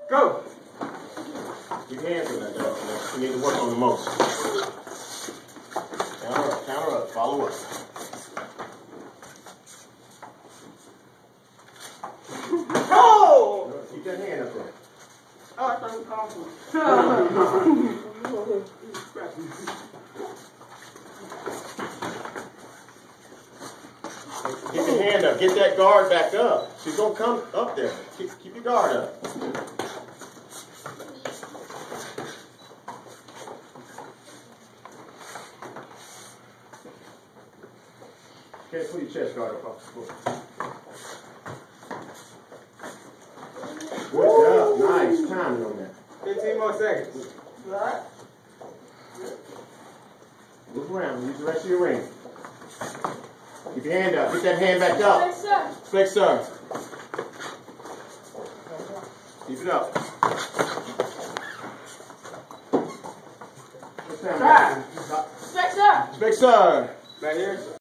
Go. Keep your hands on that, though. You need to work on the most. Counter up, follow up. Oh! Keep that hand up there. Oh, I thought it was powerful. Get your hand up. Get that guard back up. She's going to come up there. Keep your guard up. Okay, put your chest guard up off the floor. Good job. Nice timing on that. 15 more seconds. All right. Move around. Use the rest of your ring. Keep your hand up. Get that hand back up. Flex sir. Keep it up. Time. Flex sir. Right here.